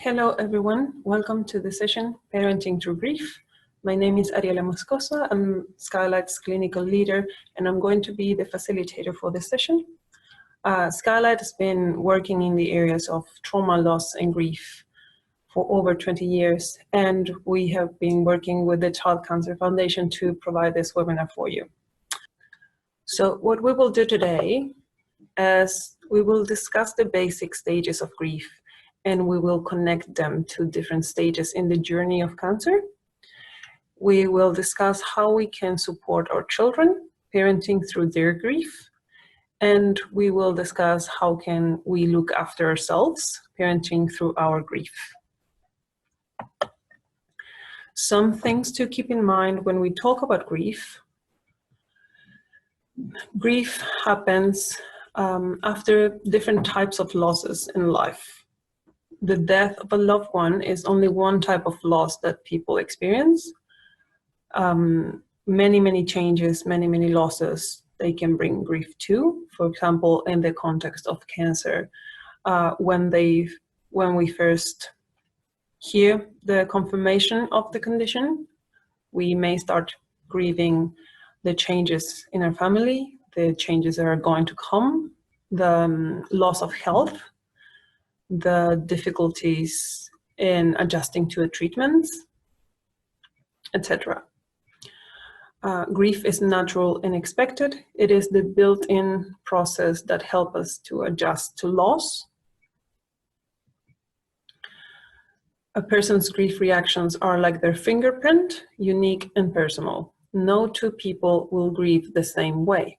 Hello everyone, welcome to the session Parenting Through Grief. My name is Ariella Moscoso, I'm Skylight's clinical leader and I'm going to be the facilitator for this session. Skylight has been working in the areas of trauma, loss and grief for over 20 years, and we have been working with the Child Cancer Foundation to provide this webinar for you. So what we will do today is we will discuss the basic stages of grief, and we will connect them to different stages in the journey of cancer. We will discuss how we can support our children parenting through their grief, and we will discuss how can we look after ourselves parenting through our grief. Some things to keep in mind when we talk about grief. Grief happens after different types of losses in life. The death of a loved one is only one type of loss that people experience. Many changes, many losses, they can bring grief to. For example, in the context of cancer, when we first hear the confirmation of the condition, we may start grieving the changes in our family, the changes that are going to come, the loss of health, the difficulties in adjusting to a treatment, etc. Grief is natural and expected. It is the built-in process that helps us to adjust to loss. A person's grief reactions are like their fingerprint, unique and personal. No two people will grieve the same way.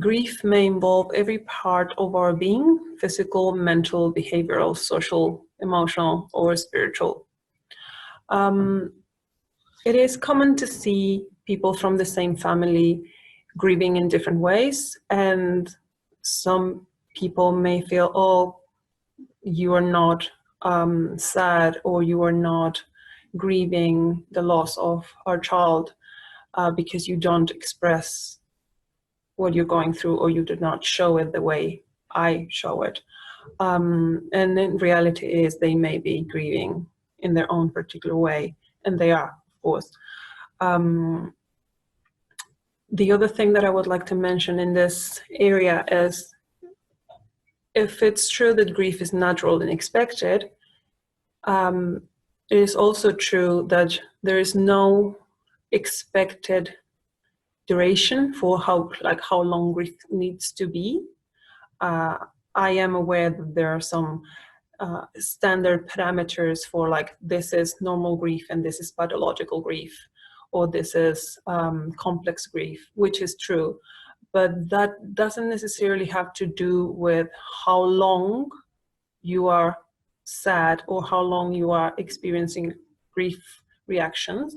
Grief may involve every part of our being: physical, mental, behavioral, social, emotional, or spiritual. It is common to see people from the same family grieving in different ways, and some people may feel, oh, you are not sad, or you are not grieving the loss of our child because you don't express what you're going through, or you did not show it the way I show it. And in reality is they may be grieving in their own particular way, and they are, of course. The other thing that I would like to mention in this area is, if it's true that grief is natural and expected, it is also true that there is no expected duration for how long grief needs to be. I am aware that there are some standard parameters for, like, this is normal grief and this is pathological grief, or this is complex grief, which is true, but that doesn't necessarily have to do with how long you are sad or how long you are experiencing grief reactions.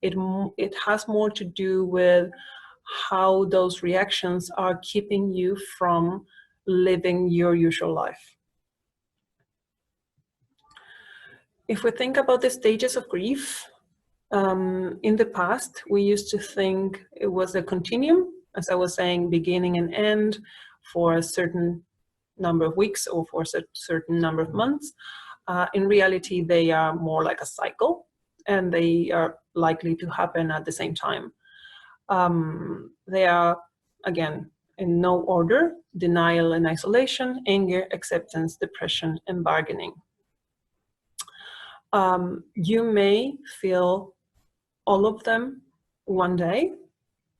It has more to do with how those reactions are keeping you from living your usual life. If we think about the stages of grief, in the past, we used to think it was a continuum, as I was saying, beginning and end for a certain number of weeks or for a certain number of months. In reality, they are more like a cycle, and they are likely to happen at the same time. They are, again, in no order: denial and isolation, anger, acceptance, depression, and bargaining. You may feel all of them one day,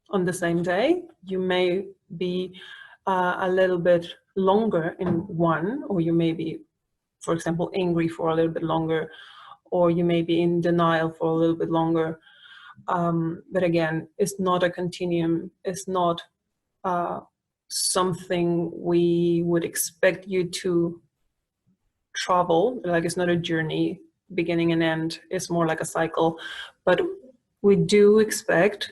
on the same day. You may be a little bit longer in one, or you may be, for example, angry for a little bit longer, or you may be in denial for a little bit longer. But again, it's not a continuum. It's not something we would expect you to travel. Like, it's not a journey, beginning and end. It's more like a cycle. But we do expect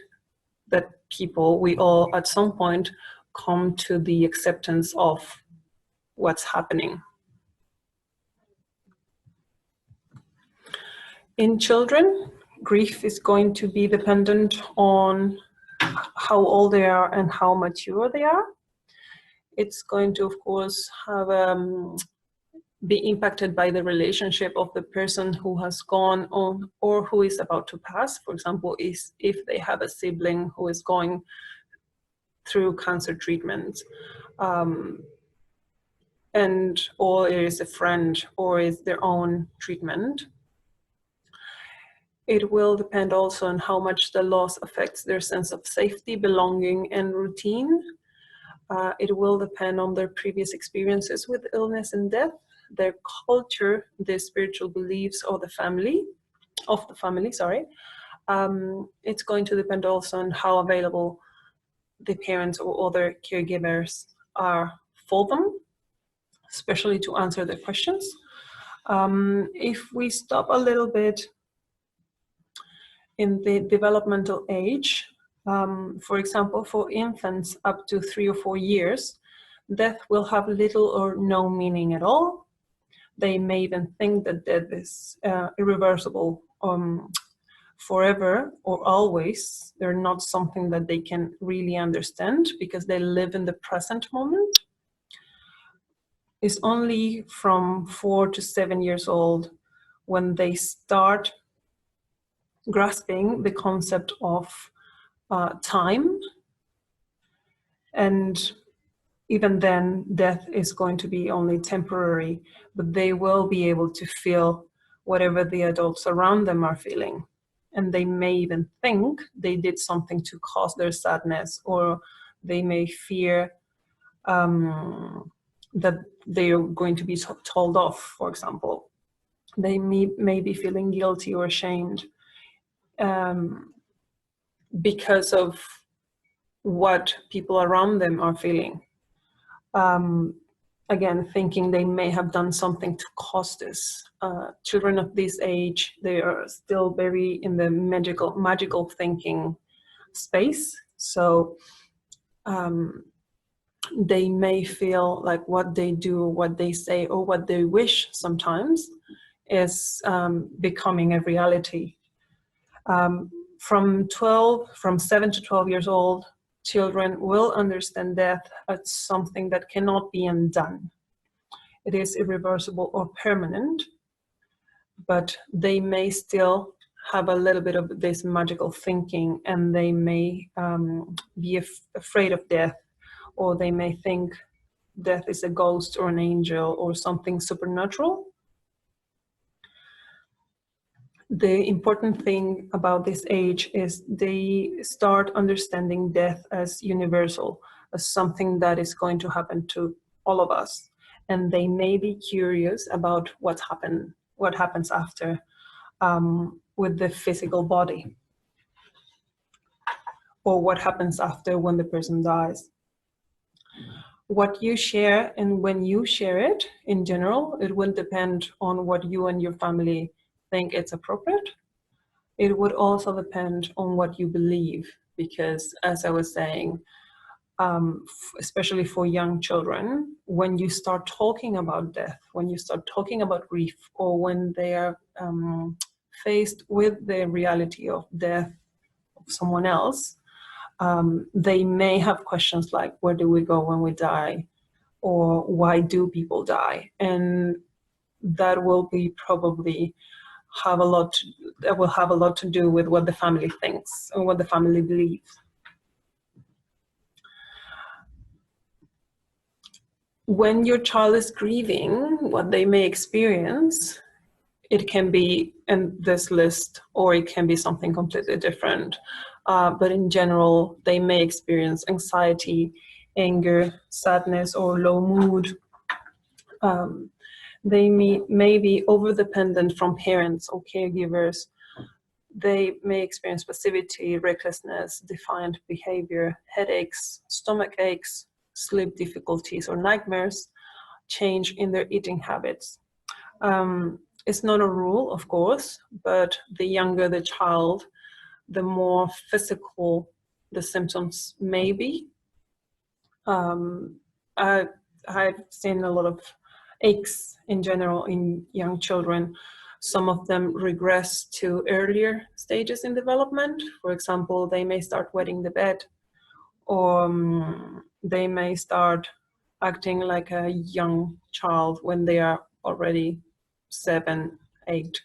that we all at some point come to the acceptance of what's happening. In children, grief is going to be dependent on how old they are and how mature they are. It's going to, of course, have be impacted by the relationship of the person who has gone on or who is about to pass. For example, if they have a sibling who is going through cancer treatment, or it is a friend, or is their own treatment. It will depend also on how much the loss affects their sense of safety, belonging, and routine. It will depend on their previous experiences with illness and death, their culture, their spiritual beliefs, or the family. It's going to depend also on how available the parents or other caregivers are for them, especially to answer their questions. If we stop a little bit in the developmental age, for example, for infants up to 3 or 4 years, death will have little or no meaning at all. They may even think that death is irreversible, forever or always. They're not something that they can really understand because they live in the present moment. It's only from 4 to 7 years old when they start grasping the concept of time, and even then death is going to be only temporary, but they will be able to feel whatever the adults around them are feeling, and they may even think they did something to cause their sadness, or they may fear that they are going to be told off, for example. They may be feeling guilty or ashamed because of what people around them are feeling. Again, thinking they may have done something to cause this. Children of this age, they are still very in the magical thinking space. So they may feel like what they do, what they say, or what they wish sometimes is becoming a reality. From 7 to 12 years old, children will understand death as something that cannot be undone. It is irreversible or permanent, but they may still have a little bit of this magical thinking, and they may be afraid of death, or they may think death is a ghost or an angel or something supernatural. The important thing about this age is they start understanding death as universal, as something that is going to happen to all of us. And they may be curious about what happens after with the physical body, or what happens after when the person dies. What you share and when you share it, in general, it will depend on what you and your family think it's appropriate. It would also depend on what you believe, because as I was saying, especially for young children, when you start talking about death, when you start talking about grief, or when they are faced with the reality of death of someone else, they may have questions like, where do we go when we die? Or why do people die? And that will be probably have a lot to do with what the family thinks and what the family believes. When your child is grieving, what they may experience, it can be in this list, or it can be something completely different. But in general, they may experience anxiety, anger, sadness, or low mood. They may be over-dependent from parents or caregivers. They may experience passivity, recklessness, defiant behavior, headaches, stomach aches, sleep difficulties or nightmares, change in their eating habits. It's not a rule, of course, but the younger the child, the more physical the symptoms may be. I've seen a lot of aches in general in young children. Some of them regress to earlier stages in development. For example, they may start wetting the bed, or they may start acting like a young child when they are already 7, 8.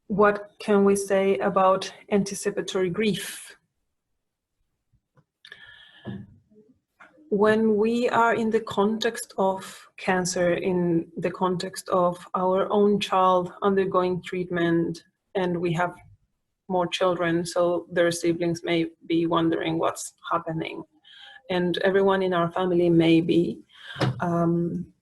What can we say about anticipatory grief? When we are in the context of cancer, in the context of our own child undergoing treatment, and we have more children, so their siblings may be wondering what's happening, and everyone in our family may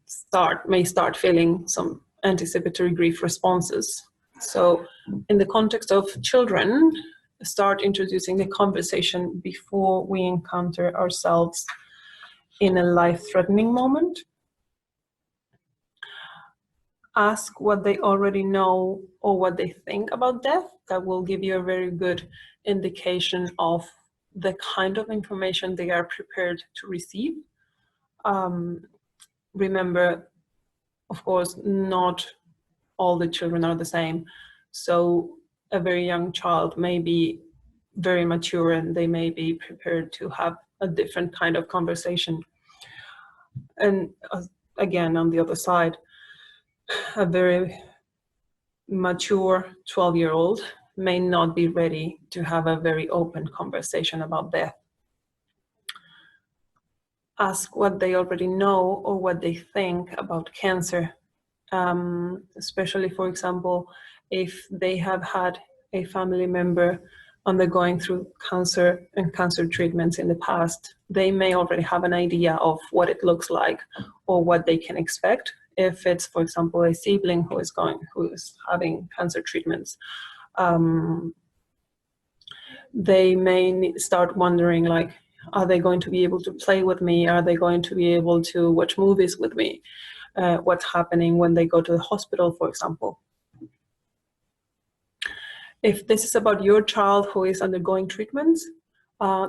start feeling some anticipatory grief responses. So in the context of children, start introducing the conversation before we encounter ourselves in a life-threatening moment. Ask what they already know or what they think about death. That will give you a very good indication of the kind of information they are prepared to receive. Remember, of course, not all the children are the same. So a very young child may be very mature and they may be prepared to have a different kind of conversation. And again, on the other side, a very mature 12-year-old may not be ready to have a very open conversation about death. Ask what they already know or what they think about cancer, especially, for example, if they have had a family member undergoing through cancer and cancer treatments in the past. They may already have an idea of what it looks like or what they can expect. If it's, for example, a sibling who is having cancer treatments, they may start wondering, like, are they going to be able to play with me? Are they going to be able to watch movies with me? What's happening when they go to the hospital, for example. If this is about your child who is undergoing treatments,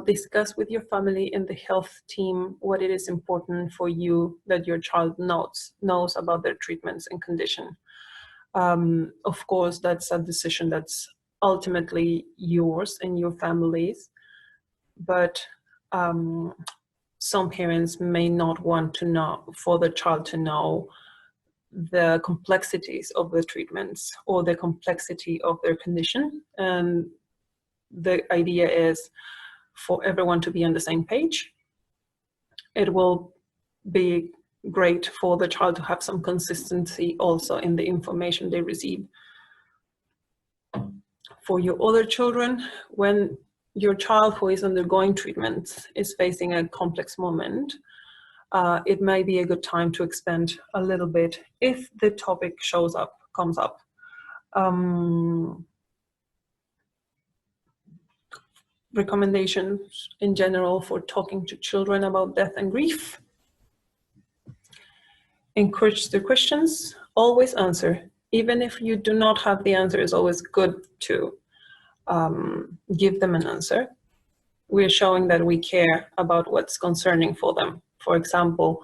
discuss with your family and the health team what it is important for you that your child knows about their treatments and condition. Of course, that's a decision that's ultimately yours and your family's, but some parents may not want to know, for the child to know the complexities of the treatments or the complexity of their condition. And the idea is for everyone to be on the same page. It will be great for the child to have some consistency also in the information they receive. For your other children, when your child who is undergoing treatment is facing a complex moment, it may be a good time to expand a little bit if the topic comes up. Recommendations in general for talking to children about death and grief. Encourage their questions, always answer. Even if you do not have the answer, it's always good to give them an answer. We're showing that we care about what's concerning for them. For example,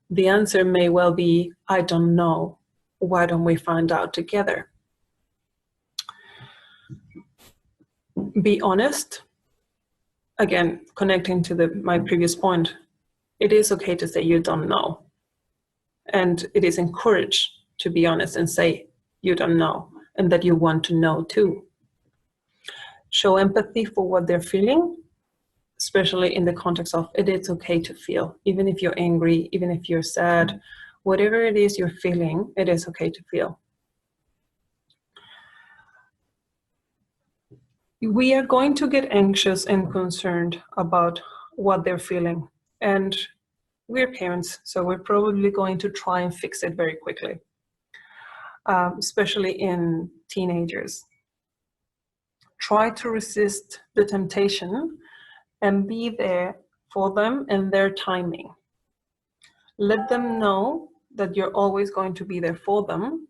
the answer may well be, I don't know. Why don't we find out together? Be honest. Again, connecting to my previous point, it is okay to say you don't know. And it is encouraged to be honest and say you don't know and that you want to know too. Show empathy for what they're feeling, especially in the context of it is okay to feel. Even if you're angry, even if you're sad, whatever it is you're feeling, it is okay to feel. We are going to get anxious and concerned about what they're feeling. And we're parents, so we're probably going to try and fix it very quickly, especially in teenagers. Try to resist the temptation and be there for them and their timing. Let them know that you're always going to be there for them,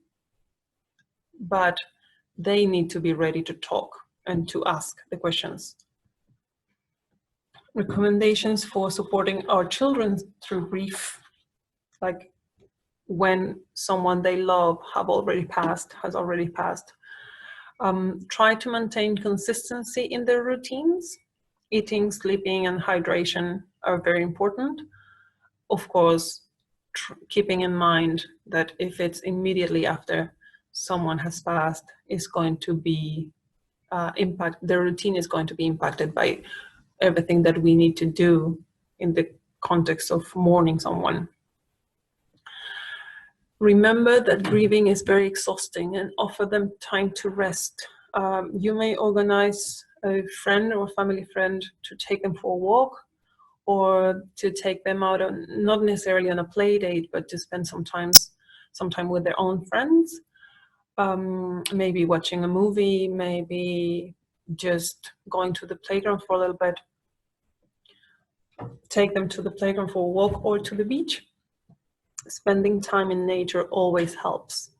but they need to be ready to talk and to ask the questions. Recommendations for supporting our children through grief, like when someone they love has already passed. Try to maintain consistency in their routines. Eating, sleeping, and hydration are very important. of course, keeping in mind that if it's immediately after someone has passed, is going to be the routine is going to be impacted by everything that we need to do in the context of mourning someone. Remember that grieving is very exhausting, and offer them time to rest. You may organize a friend or family friend to take them for a walk, or to take them out on, not necessarily on a play date, but to spend some time with their own friends. Maybe watching a movie, maybe just going to the playground for a little bit. Take them to the playground for a walk or to the beach. Spending time in nature always helps.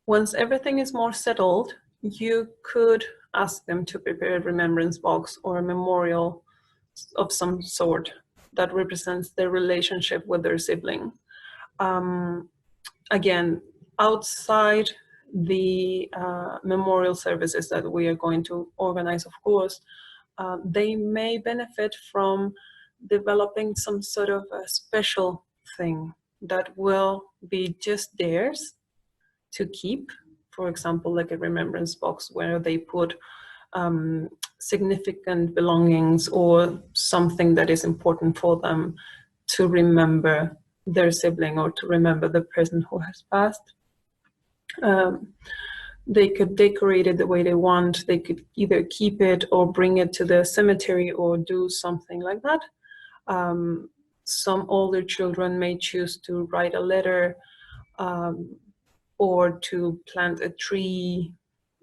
Once everything is more settled, you could ask them to prepare a remembrance box or a memorial of some sort that represents their relationship with their sibling. Again, outside the memorial services that we are going to organize, of course, they may benefit from developing some sort of a special thing that will be just theirs to keep. For example, like a remembrance box where they put significant belongings or something that is important for them to remember their sibling or to remember the person who has passed. They could decorate it the way they want. They could either keep it or bring it to the cemetery or do something like that. Some older children may choose to write a letter, or to plant a tree,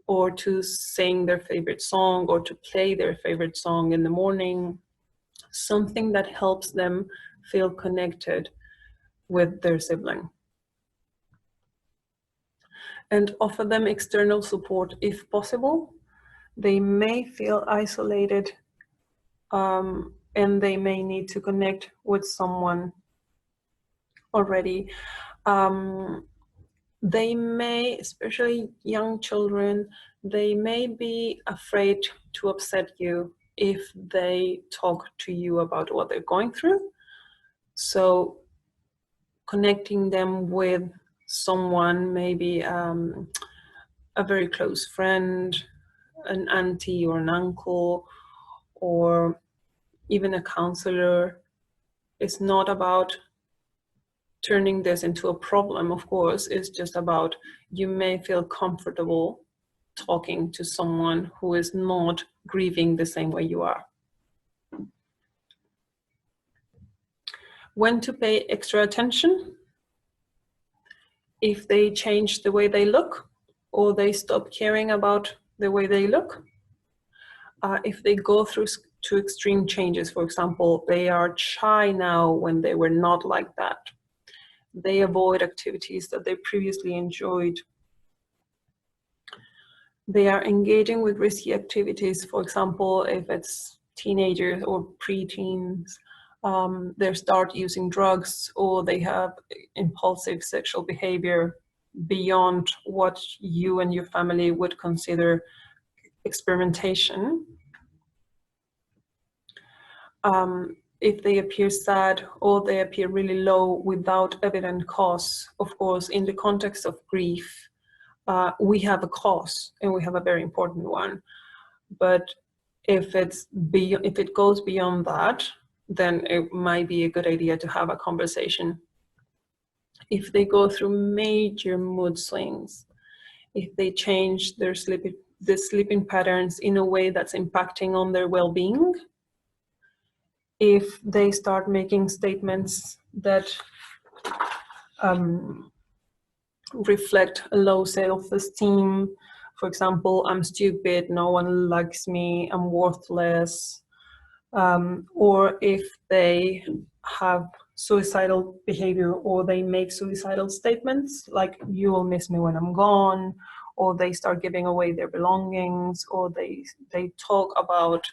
or to sing their favorite song, or to play their favorite song in the morning. Something that helps them feel connected with their sibling. And offer them external support if possible. They may feel isolated, and they may need to connect with someone already. They may, especially young children, they may be afraid to upset you if they talk to you about what they're going through. So connecting them with someone, maybe a very close friend, an auntie or an uncle, or even a counselor. It's not about turning this into a problem, of course. It's just about, you may feel comfortable talking to someone who is not grieving the same way you are. When to pay extra attention? If they change the way they look, or they stop caring about the way they look. If they go through to extreme changes, for example, they are shy now when they were not like that. They avoid activities that they previously enjoyed. They are engaging with risky activities, for example, if it's teenagers or preteens, they start using drugs, or they have impulsive sexual behavior beyond what you and your family would consider experimentation. If they appear sad or they appear really low without evident cause, of course, in the context of grief, we have a cause, and we have a very important one. But if it goes beyond that, then it might be a good idea to have a conversation. If they go through major mood swings, if they change their sleeping patterns in a way that's impacting on their well-being, if they start making statements that reflect a low self-esteem, for example, I'm stupid, no one likes me, I'm worthless, or if they have suicidal behavior, or they make suicidal statements like, you will miss me when I'm gone, or they start giving away their belongings, or they talk about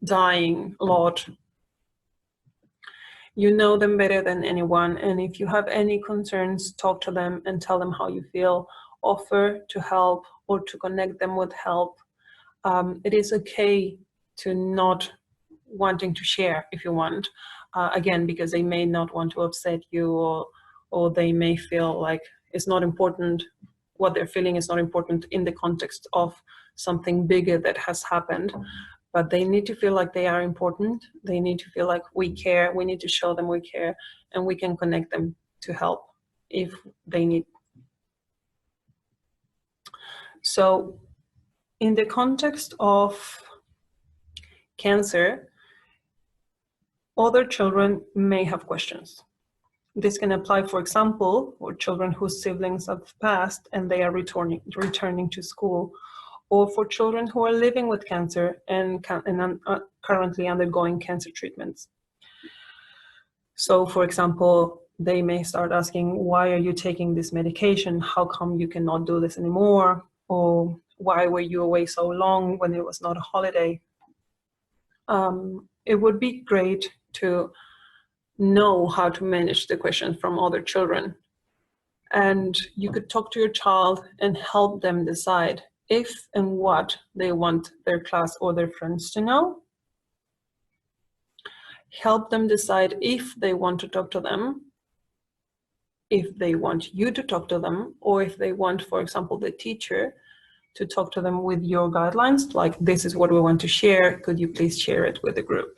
dying a lot. You know them better than anyone, and if you have any concerns, talk to them and tell them how you feel. Offer to help or to connect them with help. It is okay to not wanting to share if you want, again, because they may not want to upset you, or they may feel like it's not important, what they're feeling is not important in the context of something bigger that has happened. But they need to feel like they are important. They need to feel like we care. We need to show them we care, and we can connect them to help if they need. So in the context of cancer, other children may have questions. This can apply, for example, for children whose siblings have passed and they are returning to school, or for children who are living with cancer and currently undergoing cancer treatments. So, for example, they may start asking, why are you taking this medication? How come you cannot do this anymore? Or why were you away so long when it was not a holiday? It would be great to know how to manage the questions from other children. And you could talk to your child and help them decide if and what they want their class or their friends to know. Help them decide if they want to talk to them, if they want you to talk to them, or if they want, for example, the teacher to talk to them with your guidelines, like, this is what we want to share, could you please share it with the group?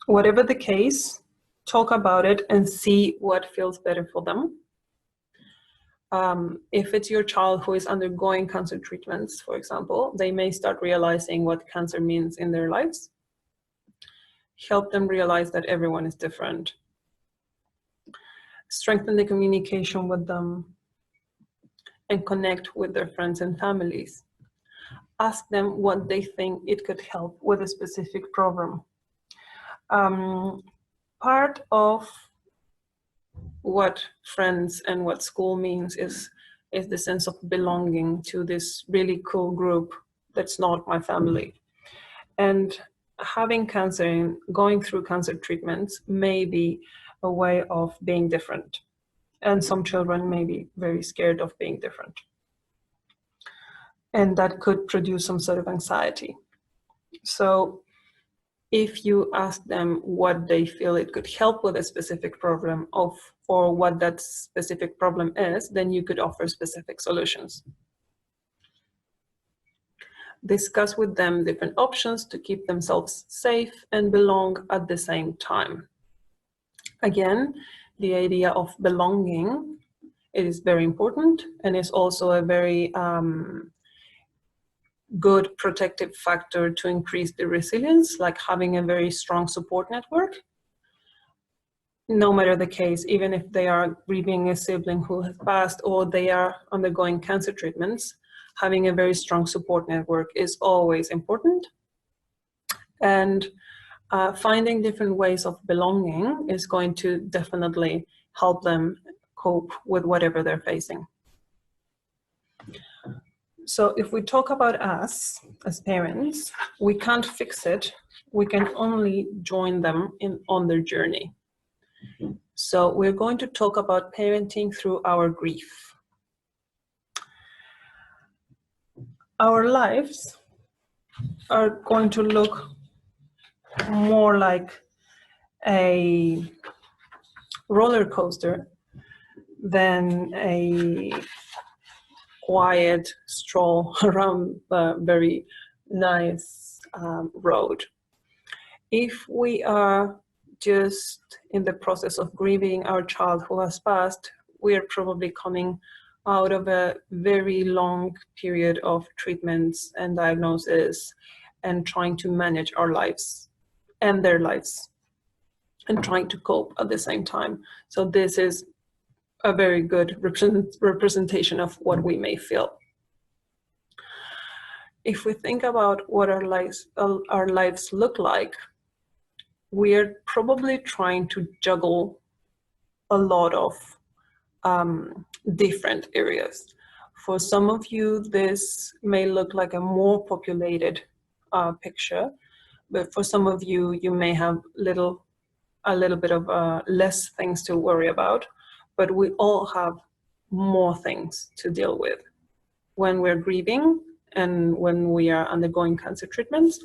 Whatever the case, talk about it and see what feels better for them. If it's your child who is undergoing cancer treatments, for example, they may start realizing what cancer means in their lives. Help them realize that everyone is different. Strengthen the communication with them and connect with their friends and families. Ask them what they think it could help with a specific program. Part of what friends and what school means is the sense of belonging to this really cool group that's not my family. And having cancer and going through cancer treatments may be a way of being different. And some children may be very scared of being different. And that could produce some sort of anxiety. So if you ask them what they feel it could help with a specific problem or what that specific problem is, then you could offer specific solutions. Discuss with them different options to keep themselves safe and belong at the same time. Again, the idea of belonging is very important, and is also a very good protective factor to increase the resilience, like having a very strong support network. No matter the case, even if they are grieving a sibling who has passed or they are undergoing cancer treatments, having a very strong support network is always important. And finding different ways of belonging is going to definitely help them cope with whatever they're facing. So if we talk about us as parents, we can't fix it. We can only join them on their journey. So we're going to talk about parenting through our grief. Our lives are going to look more like a roller coaster than a quiet stroll around a very nice road. If we are just in the process of grieving our child who has passed, we are probably coming out of a very long period of treatments and diagnosis and trying to manage our lives and their lives and trying to cope at the same time. So this is a very good representation of what we may feel. If we think about what our lives look like, we're probably trying to juggle a lot of different areas. For some of you, this may look like a more populated picture, but for some of you, you may have a little bit of less things to worry about, but we all have more things to deal with when we're grieving and when we are undergoing cancer treatments,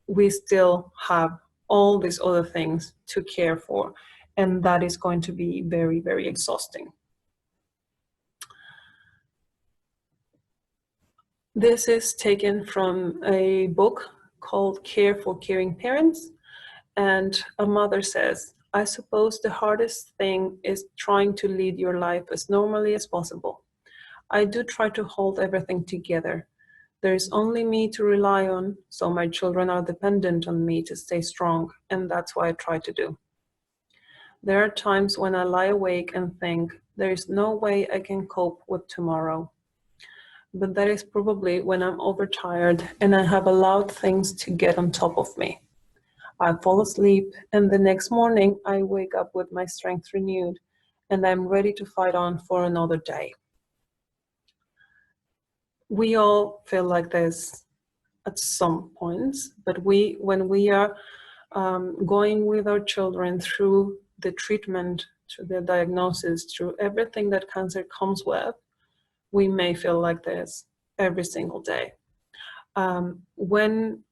we still have all these other things to care for, and that is going to be very, very exhausting. This is taken from a book called Care for Caring Parents, and a mother says, "I suppose the hardest thing is trying to lead your life as normally as possible. I do try to hold everything together. There is only me to rely on, so my children are dependent on me to stay strong, and that's what I try to do. There are times when I lie awake and think, there is no way I can cope with tomorrow. But that is probably when I'm overtired and I have allowed things to get on top of me. I fall asleep, and the next morning I wake up with my strength renewed, and I'm ready to fight on for another day." We all feel like this at some points, but when we are going with our children through the treatment, through the diagnosis, through everything that cancer comes with, we may feel like this every single day. When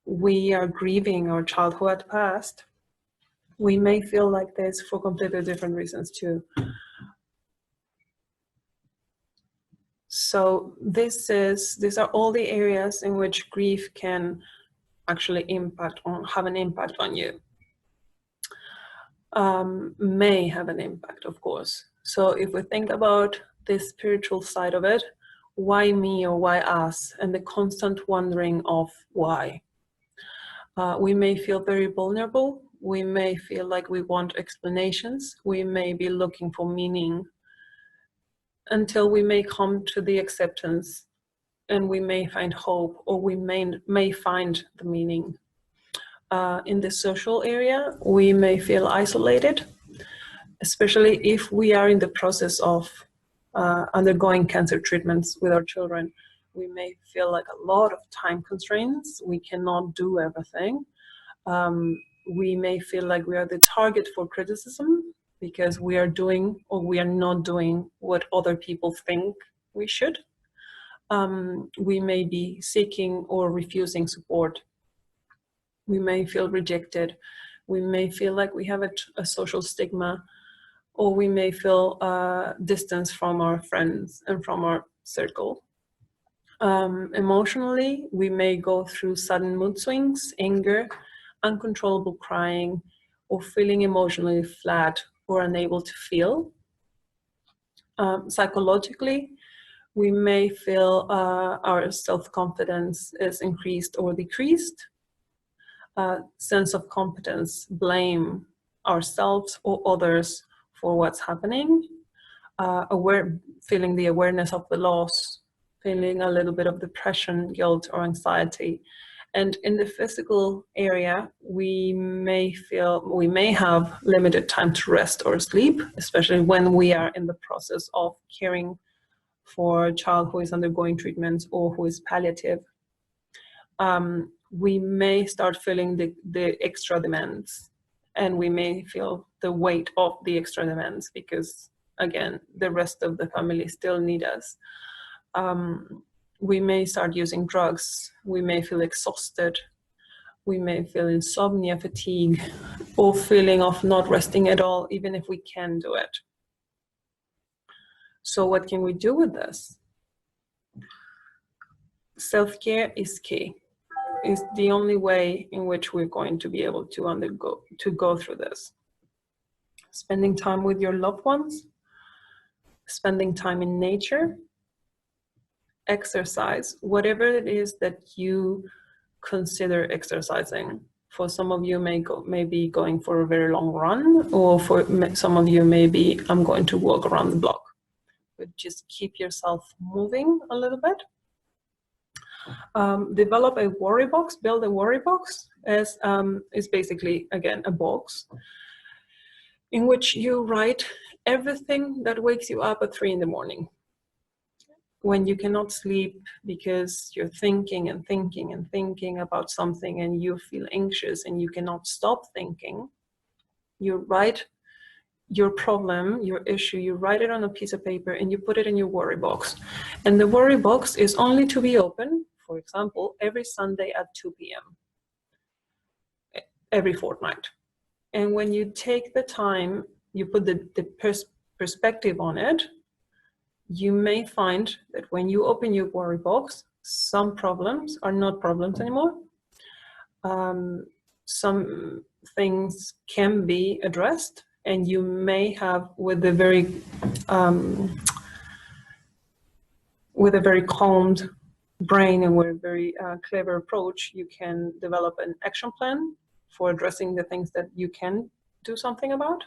we are grieving our child who had passed, we may feel like this for completely different reasons too. So these are all the areas in which grief can actually have an impact on you. May have an impact, of course. So if we think about the spiritual side of it, why me or why us, and the constant wondering of why. We may feel very vulnerable. We may feel like we want explanations. We may be looking for meaning until we may come to the acceptance, and we may find hope, or we may find the meaning. In the social area, we may feel isolated, especially if we are in the process of undergoing cancer treatments with our children. We may feel like a lot of time constraints. We cannot do everything. We may feel like we are the target for criticism because we are doing or we are not doing what other people think we should. We may be seeking or refusing support. We may feel rejected. We may feel like we have a social stigma, or we may feel distance from our friends and from our circle. Emotionally, we may go through sudden mood swings, anger, uncontrollable crying, or feeling emotionally flat or unable to feel. Psychologically, we may feel our self-confidence is increased or decreased. Sense of competence, blame ourselves or others for what's happening. Feeling the awareness of the loss, feeling a little bit of depression, guilt, or anxiety. And in the physical area, we may have limited time to rest or sleep, especially when we are in the process of caring for a child who is undergoing treatment or who is palliative. We may start feeling the extra demands, and we may feel the weight of the extra demands because, again, the rest of the family still need us. We may start using drugs. We may feel exhausted. We may feel insomnia, fatigue, or feeling of not resting at all, even if we can do it. So what can we do with this? Self-care is key. It's the only way in which we're going to be able to go through this. Spending time with your loved ones, spending time in nature, exercise, whatever it is that you consider exercising. For some of you may be going for a very long run, or for some of you maybe I'm going to walk around the block. But just keep yourself moving a little bit. Develop a worry box, build a worry box, as is basically, again, a box in which you write everything that wakes you up at 3 in the morning. When you cannot sleep because you're thinking and thinking and thinking about something and you feel anxious and you cannot stop thinking, you write your problem, your issue, you write it on a piece of paper and you put it in your worry box. And the worry box is only to be open, for example, every Sunday at 2 p.m. every fortnight. And when you take the time, you put the perspective on it, you may find that when you open your worry box, some problems are not problems anymore. Some things can be addressed, and you may have, with a very calmed brain and with a very clever approach, you can develop an action plan for addressing the things that you can do something about.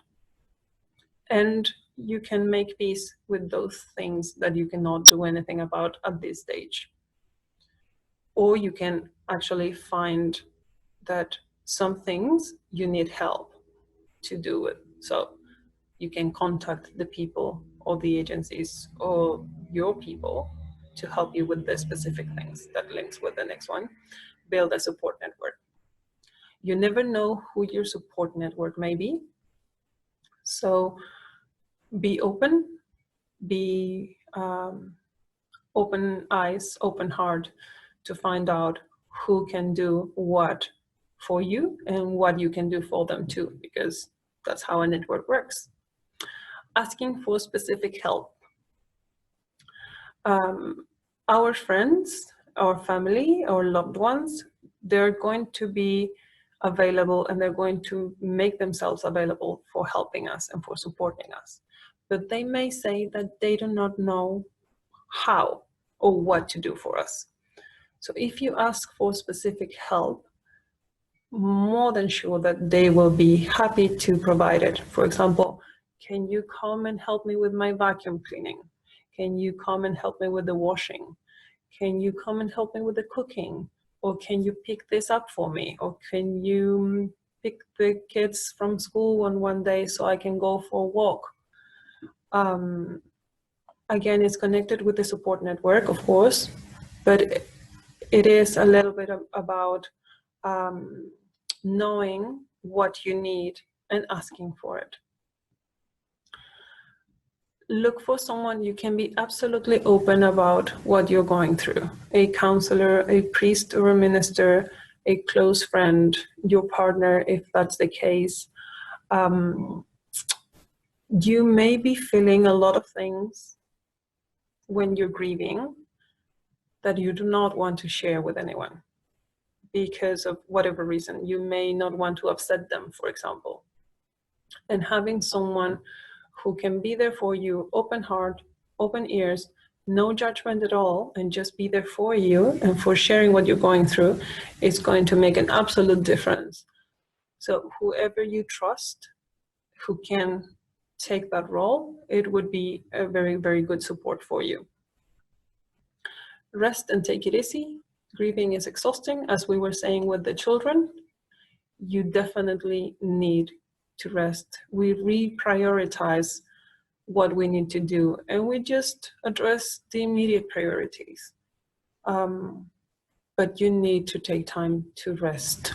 And you can make peace with those things that you cannot do anything about at this stage. Or you can actually find that some things you need help to do it. So you can contact the people or the agencies or your people to help you with the specific things. That links with the next one. Build a support network. You never know who your support network may be. So be open, be open eyes, open heart to find out who can do what for you and what you can do for them too, because that's how a network works. Asking for specific help. Our friends, our family, our loved ones, they're going to be available and they're going to make themselves available for helping us and for supporting us. But they may say that they do not know how or what to do for us. So if you ask for specific help, more than sure that they will be happy to provide it. For example, can you come and help me with my vacuum cleaning? Can you come and help me with the washing? Can you come and help me with the cooking? Or can you pick this up for me? Or can you pick the kids from school on one day so I can go for a walk? Again, it's connected with the support network, of course, but it is a little bit about knowing what you need and asking for it. Look for someone you can be absolutely open about what you're going through. A counselor, a priest or a minister, a close friend, your partner, if that's the case. You may be feeling a lot of things when you're grieving that you do not want to share with anyone because of whatever reason. You may not want to upset them, for example. And having someone who can be there for you, open heart, open ears, no judgment at all, and just be there for you and for sharing what you're going through is going to make an absolute difference. So whoever you trust who can take that role, it would be a very, very good support for you. Rest and take it easy. Grieving is exhausting, as we were saying with the children. You definitely need to rest. We reprioritize what we need to do, and we just address the immediate priorities. But you need to take time to rest.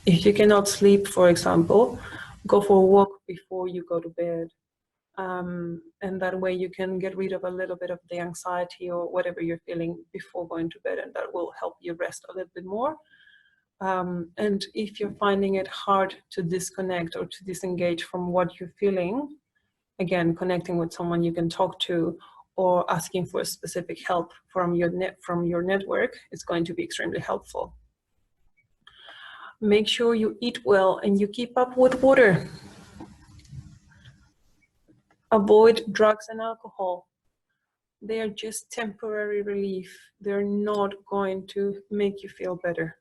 If you cannot sleep, for example, go for a walk before you go to bed. And that way you can get rid of a little bit of the anxiety or whatever you're feeling before going to bed, and that will help you rest a little bit more. And if you're finding it hard to disconnect or to disengage from what you're feeling, again, connecting with someone you can talk to or asking for specific help from your network is going to be extremely helpful. Make sure you eat well and you keep up with water. Avoid drugs and alcohol. They are just temporary relief. They're not going to make you feel better.